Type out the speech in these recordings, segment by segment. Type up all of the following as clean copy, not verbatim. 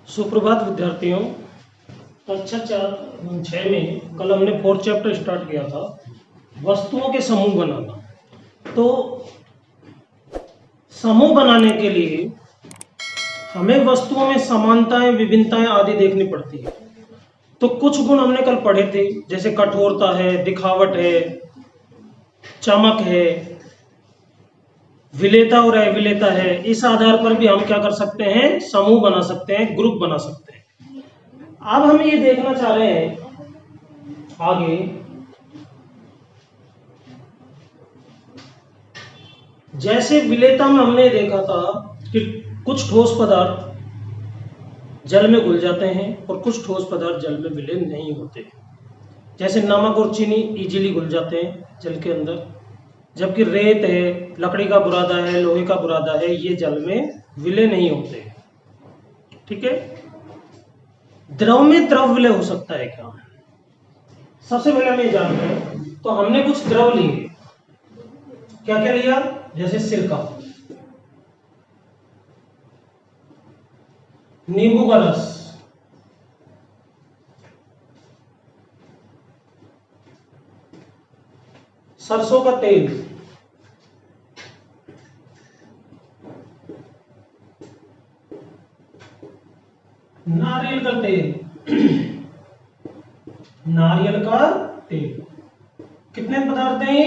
सुप्रभात विद्यार्थियों। कक्षा 6 में कल हमने 4th चैप्टर स्टार्ट किया था, वस्तुओं के समूह बनाना। तो समूह बनाने के लिए हमें वस्तुओं में समानताएं, विभिन्नताएं आदि देखनी पड़ती है। तो कुछ गुण हमने कल पढ़े थे, जैसे कठोरता है, दिखावट है, चमक है, विलेयता और अविलेयता है। इस आधार पर भी हम क्या कर सकते हैं, समूह बना सकते हैं, ग्रुप बना सकते हैं। अब हम ये देखना चाह रहे हैं आगे, जैसे विलेयता में हमने देखा था कि कुछ ठोस पदार्थ जल में घुल जाते हैं और कुछ ठोस पदार्थ जल में विलीन नहीं होते। जैसे नमक और चीनी इजीली घुल जाते हैं जल के अंदर, जबकि रेत है, लकड़ी का बुरादा है, लोहे का बुरादा है, ये जल में विलय नहीं होते। ठीक है। द्रव में द्रव विलय हो सकता है क्या? सबसे पहले हम ये जानते हैं। तो हमने कुछ द्रव लिए, क्या क्या लिया? जैसे सिरका, नींबू का रस, सरसों का तेल, नारियल का तेल, नारियल का तेल। कितने पदार्थ हैं?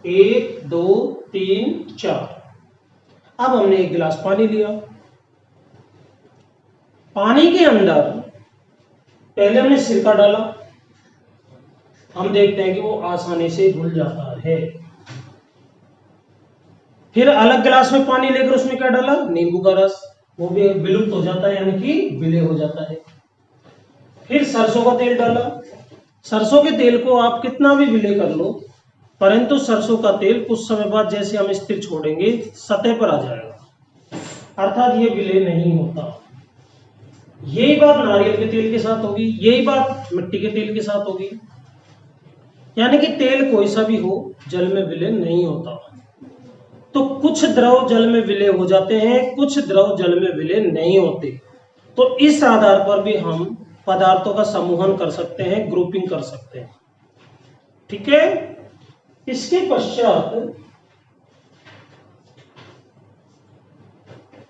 1 2 3 4। अब हमने एक गिलास पानी लिया। पानी के अंदर पहले हमने सिरका डाला, हम देखते हैं कि वो आसानी से घुल जाता है। फिर अलग गिलास में पानी लेकर उसमें क्या डाला? नींबू का रस, वो भी विलुप्त हो जाता है, यानी कि विलय हो जाता है। फिर सरसों का तेल डाला। सरसों के तेल को आप कितना भी विलय कर लो, परंतु सरसों का तेल कुछ समय बाद जैसे हम स्थिर छोड़ेंगे सतह पर आ जाएगा, अर्थात ये विलय नहीं होता। यही बात नारियल के तेल के साथ होगी, यही बात मिट्टी के तेल के साथ होगी। यानी कि तेल कोई सा भी हो, जल में विलय नहीं होता। तो कुछ द्रव जल में विलय हो जाते हैं, कुछ द्रव जल में विलय नहीं होते। तो इस आधार पर भी हम पदार्थों का समूहन कर सकते हैं, ग्रुपिंग कर सकते हैं। ठीक है। इसके पश्चात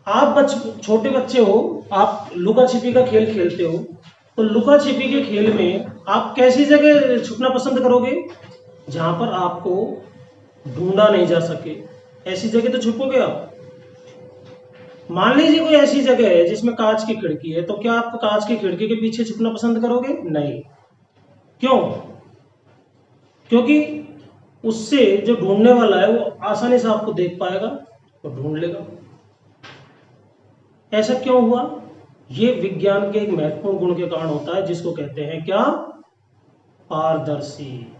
आप छोटे बच्चे हो, आप लुका छिपी का खेल खेलते हो। तो लुका छिपी के खेल में आप कैसी जगह छुपना पसंद करोगे? जहां पर आपको ढूंढा नहीं जा सके, ऐसी जगह तो छुपोगे आप। मान लीजिए कोई ऐसी जगह है जिसमें कांच की खिड़की है, तो क्या आप कांच की खिड़की के पीछे छुपना पसंद करोगे? नहीं। क्यों? क्योंकि उससे जो ढूंढने वाला है वो आसानी से आपको देख पाएगा और ढूंढ लेगा। ऐसा क्यों हुआ? ये विज्ञान के एक महत्वपूर्ण गुण के कारण होता है, जिसको कहते हैं क्या? पारदर्शी।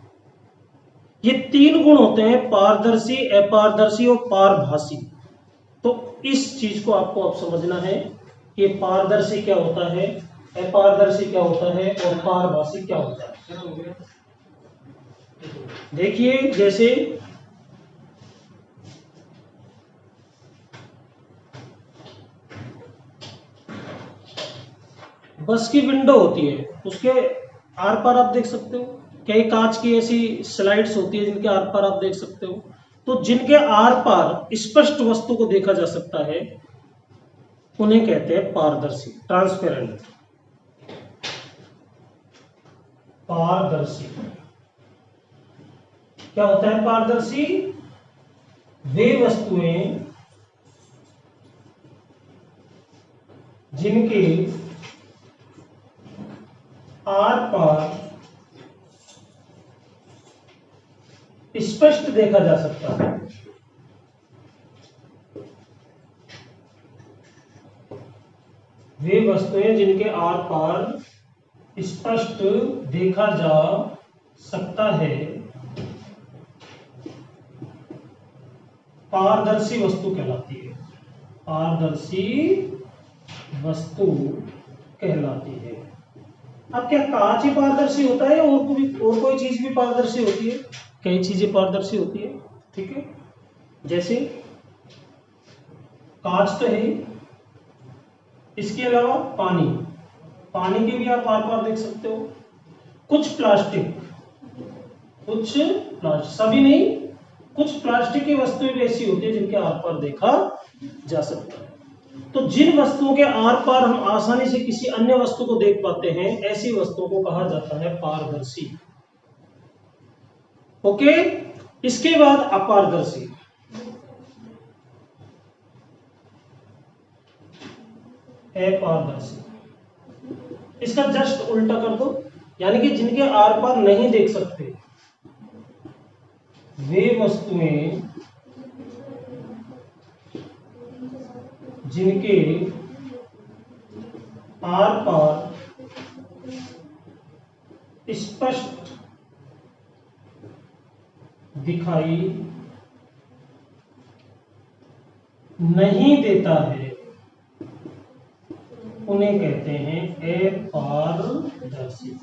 ये 3 गुण होते हैं, पारदर्शी, अपारदर्शी और पारभासी। तो इस चीज को आपको अब समझना है कि पारदर्शी क्या होता है, अपारदर्शी क्या होता है और पारभासी क्या होता है। देखिए, जैसे बस की विंडो होती है, उसके आर पार आप देख सकते हो। कई कांच की ऐसी स्लाइड्स होती है जिनके आर पार आप देख सकते हो। तो जिनके आर पार स्पष्ट वस्तु को देखा जा सकता है, उन्हें कहते हैं पारदर्शी, ट्रांसपेरेंट। पारदर्शी क्या होता है? पारदर्शी वे वस्तुएं जिनके आर पार स्पष्ट देखा जा सकता है। वे वस्तुएं जिनके आर पार स्पष्ट देखा जा सकता है, पारदर्शी वस्तु कहलाती है। पारदर्शी वस्तु कहलाती है। अब क्या कांच ही पारदर्शी होता है और कोई चीज भी पारदर्शी होती है? कई चीजें पारदर्शी होती है। ठीक है। जैसे कांच तो है, इसके अलावा पानी, पानी के भी आप आर पार देख सकते हो। कुछ प्लास्टिक, सभी नहीं, कुछ प्लास्टिक की वस्तुएं भी ऐसी होती है जिनके आर पार देखा जा सकता है। तो जिन वस्तुओं के आर पार हम आसानी से किसी अन्य वस्तु को देख पाते हैं, ऐसी वस्तुओं को कहा जाता है पारदर्शी। ओके, इसके बाद अपारदर्शी। अपारदर्शी, इसका जस्ट उल्टा कर दो, यानी कि जिनके आर पार नहीं देख सकते वे वस्तुएं जिनके आर पार स्पष्ट दिखाई नहीं देता है, उन्हें कहते हैं अपारदर्शी।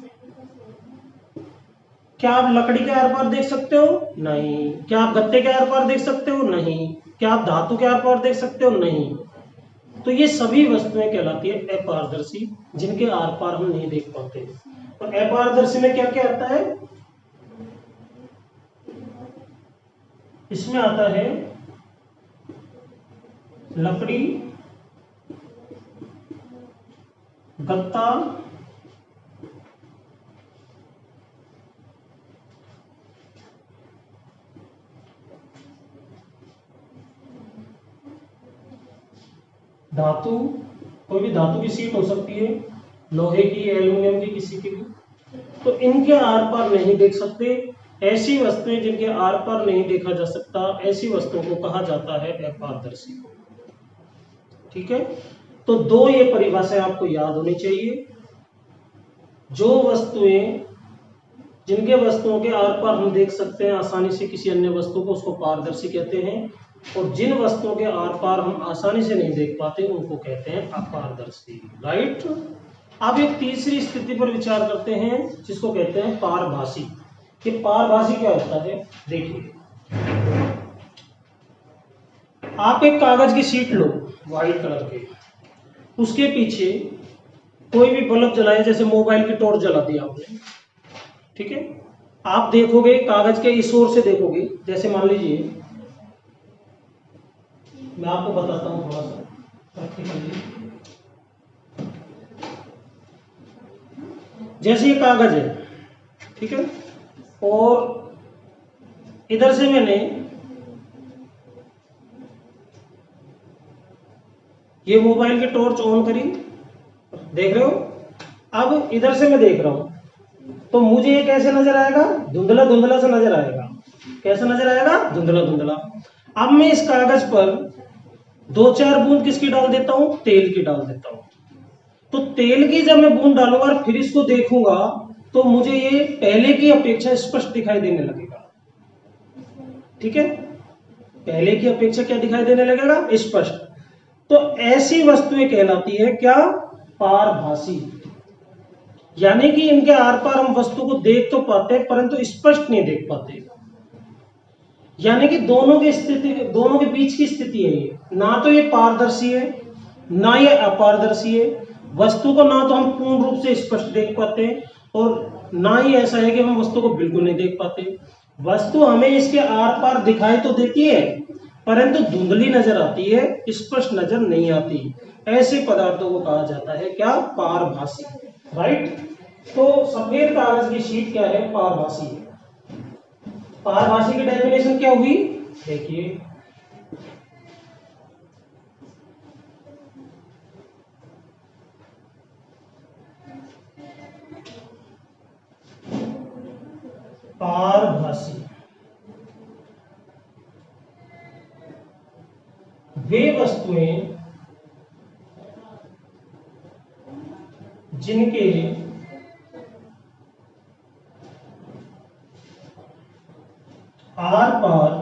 क्या आप लकड़ी के आर पार देख सकते हो? नहीं। क्या आप गत्ते के आर पार देख सकते हो? नहीं। क्या आप धातु के आर पार देख सकते हो? नहीं। तो ये सभी वस्तुएं कहलाती है अपारदर्शी, जिनके आर पार हम नहीं देख पाते। तो अपारदर्शी में क्या क्या आता है? इसमें आता है लकड़ी, गत्ता, धातु, कोई भी धातु की शीट हो सकती है, लोहे की, एल्युमिनियम की, किसी की भी, तो इनके आर पार नहीं देख सकते। ऐसी वस्तुएं जिनके आर पार नहीं देखा जा सकता, ऐसी वस्तुओं को कहा जाता है अपारदर्शी। ठीक है, तो दो ये परिभाषाएं आपको याद होनी चाहिए। जो वस्तुएं, जिनके वस्तुओं के आर पार हम देख सकते हैं आसानी से किसी अन्य वस्तु को, उसको पारदर्शी कहते हैं। और जिन वस्तुओं के आर पार हम आसानी से नहीं देख पाते, उनको कहते हैं अपारदर्शी। राइट। अब एक तीसरी स्थिति पर विचार करते हैं, जिसको कहते हैं पारभासी। कि पारभासी क्या होता है? देखिए, आप एक कागज की शीट लो व्हाइट कलर के, उसके पीछे कोई भी बल्ब जलाए, जैसे मोबाइल की टॉर्च जला दी आपने, ठीक है, आप देखोगे कागज के इस ओर से देखोगे, जैसे मान लीजिए मैं आपको बताता हूं थोड़ा सा प्रैक्टिकली। जैसे ये कागज है, ठीक है, और इधर से मैंने ये मोबाइल की टॉर्च ऑन करी, देख रहे हो। अब इधर से मैं देख रहा हूं, तो मुझे ये कैसे नजर आएगा? धुंधला धुंधला सा नजर आएगा। कैसा नजर आएगा? धुंधला धुंधला। अब मैं इस कागज पर 2-4 बूंद किसकी डाल देता हूं? तेल की डाल देता हूं। तो तेल की जब मैं बूंद डालूंगा और फिर इसको देखूंगा, तो मुझे ये पहले की अपेक्षा स्पष्ट दिखाई देने लगेगा। ठीक है, पहले की अपेक्षा क्या दिखाई देने लगेगा? स्पष्ट। तो ऐसी वस्तुएं कहलाती है क्या? पारभासी। यानी कि इनके आर पार हम वस्तु को देख तो पाते हैं, परंतु स्पष्ट नहीं देख पाते। यानी कि दोनों की स्थिति, दोनों के बीच की स्थिति है ये। ना तो ये पारदर्शी है, ना ये अपारदर्शी है। वस्तु को ना तो हम पूर्ण रूप से स्पष्ट देख पाते हैं, और ना ही ऐसा है कि हम वस्तु को बिल्कुल नहीं देख पाते। वस्तु हमें इसके आर पार दिखाई तो देती है, परंतु धुंधली नजर आती है, स्पष्ट नजर नहीं आती। ऐसे पदार्थों को कहा जाता है क्या? पारभासी। राइट। तो सफेद कागज की शीट क्या है? पारभासी है। पारभासी की डेफिनेशन क्या हुई? देखिए, पारभासी वे वस्तुएं जिनके आर पार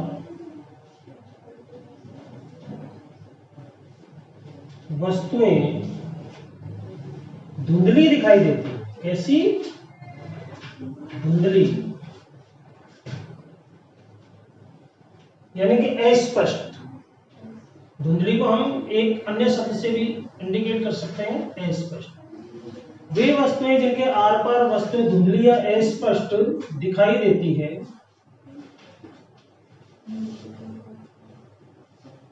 वस्तुएं धुंधली दिखाई देती। कैसी? धुंधली, यानी कि अस्पष्ट। धुंधली को हम एक अन्य शब्द से भी इंडिकेट कर सकते हैं, अस्पष्ट। वे वस्तुएं जिनके आर पार वस्तु धुंधली या अस्पष्ट दिखाई देती है,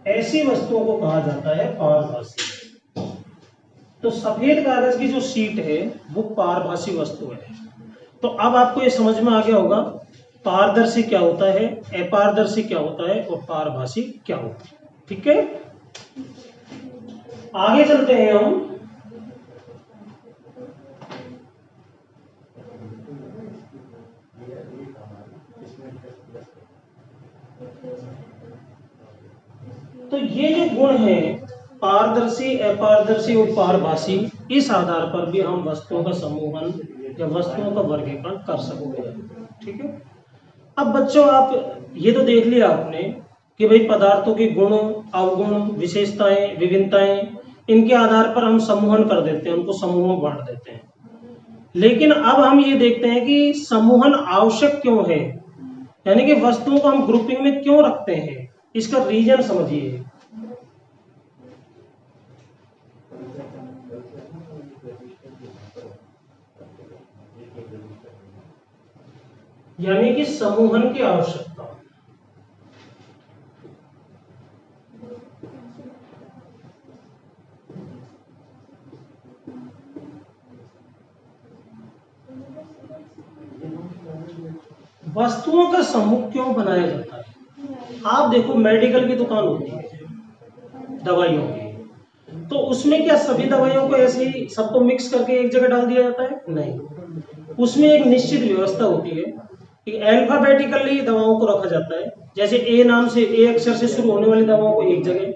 ऐसी वस्तुओं को कहा जाता है पारभासी। तो सफेद कागज की जो शीट है वो पारभासी वस्तु है। तो अब आपको ये समझ में आ गया होगा पारदर्शी क्या होता है, अपारदर्शी क्या होता है और पारभासी क्या होता है। ठीक है, आगे चलते हैं हम। तो ये जो गुण है पारदर्शी, अपारदर्शी और पारभासी, इस आधार पर भी हम वस्तुओं का समूहन या वस्तुओं का वर्गीकरण कर सकोगे। ठीक है, अब बच्चों आप ये तो देख लिया आपने कि भाई पदार्थों के गुण, अवगुण, विशेषताएं, विभिन्नताएं, इनके आधार पर हम समूहन कर देते हैं, उनको समूहों में बांट देते हैं। लेकिन अब हम ये देखते हैं कि समूहन आवश्यक क्यों है, यानी कि वस्तुओं को हम ग्रुपिंग में क्यों रखते हैं, इसका रीजन समझिए। यानी कि समूहन की आवश्यकता। वस्तुओं का समूह क्यों बनाया जाता है? आप देखो मेडिकल की दुकान होती है दवाइयों की, तो उसमें क्या सभी दवाइयों को ऐसे ही सबको मिक्स करके एक जगह डाल दिया जाता है? नहीं, उसमें एक निश्चित व्यवस्था होती है कि अल्फाबेटिकली दवाओं को रखा जाता है। जैसे ए नाम से, ए अक्षर से शुरू होने वाली दवाओं को एक जगह,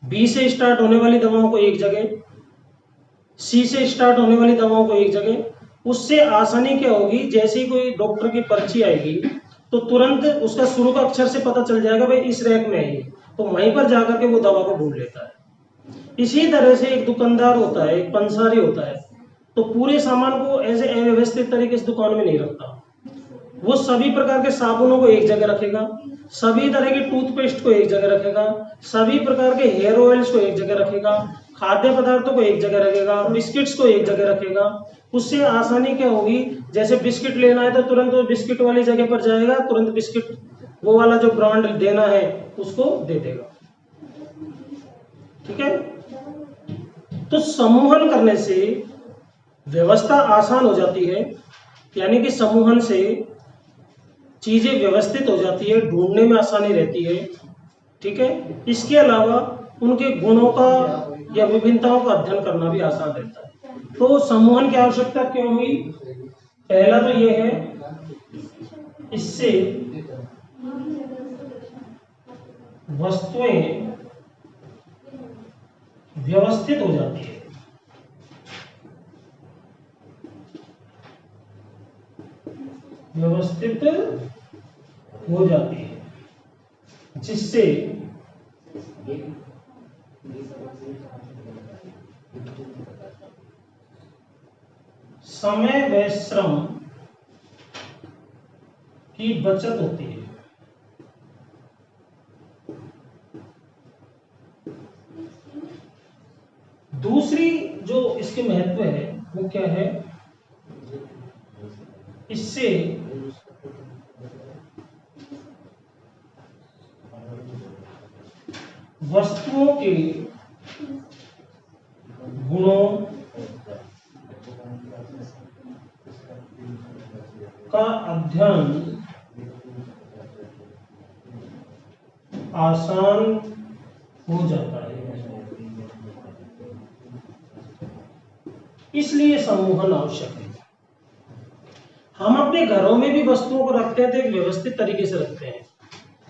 बी से स्टार्ट होने वाली दवाओं को एक जगह, सी से स्टार्ट होने वाली दवाओं को एक जगह। उससे आसानी क्या होगी, जैसे ही कोई डॉक्टर की पर्ची आएगी तो तुरंत उसका शुरू का अक्षर से पता चल जाएगा भाई इस रैक में है, तो वहीं पर जाकर के वो दवा को ढूंढ लेता है। इसी तरह से एक दुकानदार होता है, एक पंसारी होता है, तो पूरे सामान को ऐसे अव्यवस्थित तरीके से दुकान में नहीं रखता। वो सभी प्रकार के साबुनों को एक जगह रखेगा, सभी तरह की टूथपेस्ट को एक जगह रखेगा, सभी प्रकार के हेयर ऑयल्स को एक जगह रखेगा, खाद्य पदार्थों को एक जगह रखेगा, बिस्किट्स को एक जगह रखेगा। उससे आसानी क्या होगी, जैसे बिस्किट लेना है तो तुरंत वो बिस्किट वाली जगह पर जाएगा, तुरंत बिस्किट वो वाला जो ब्रांड देना है उसको दे देगा। ठीक है, तो समूहन करने से व्यवस्था आसान हो जाती है, यानी कि समूहन से चीजें व्यवस्थित हो जाती है, ढूंढने में आसानी रहती है। ठीक है, इसके अलावा उनके गुणों का या विभिन्नताओं का अध्ययन करना भी आसान रहता है। तो समूहन की आवश्यकता क्यों हुई? पहला तो यह है, इससे वस्तुएं व्यवस्थित हो जाती है। व्यवस्थित हो जाती है, जिससे समय व श्रम की बचत होती है। दूसरी जो इसके महत्व है वो क्या है, इससे वस्तुओं के गुणों का अध्ययन आसान हो जाता है। इसलिए समूहन आवश्यक है। हम अपने घरों में भी वस्तुओं को रखते हैं तो एक व्यवस्थित तरीके से रखते हैं।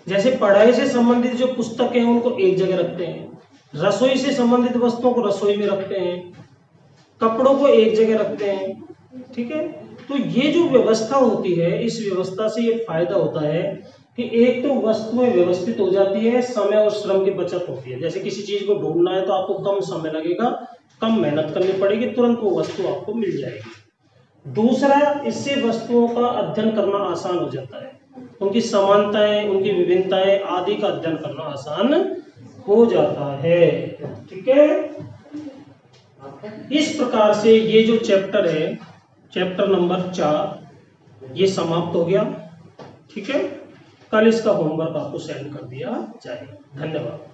जैसे पढ़ाई से संबंधित जो पुस्तकें हैं उनको एक जगह रखते हैं, रसोई से संबंधित वस्तुओं को रसोई में रखते हैं, कपड़ों को एक जगह रखते हैं। ठीक है, तो ये जो व्यवस्था होती है, इस व्यवस्था से ये फायदा होता है कि एक तो वस्तुएं व्यवस्थित हो जाती है, समय और श्रम की बचत होती है। जैसे किसी चीज को ढूंढना है तो आपको कम समय लगेगा, कम मेहनत करनी पड़ेगी, तुरंत वो वस्तु आपको मिल जाएगी। दूसरा, इससे वस्तुओं का अध्ययन करना आसान हो जाता है, उनकी समानताएं, उनकी विभिन्नताएं आदि का अध्ययन करना आसान हो जाता है। ठीक है, इस प्रकार से ये जो चैप्टर है, चैप्टर नंबर 4, ये समाप्त हो गया। ठीक है, कल इसका होमवर्क आपको सेंड कर दिया जाएगा। धन्यवाद।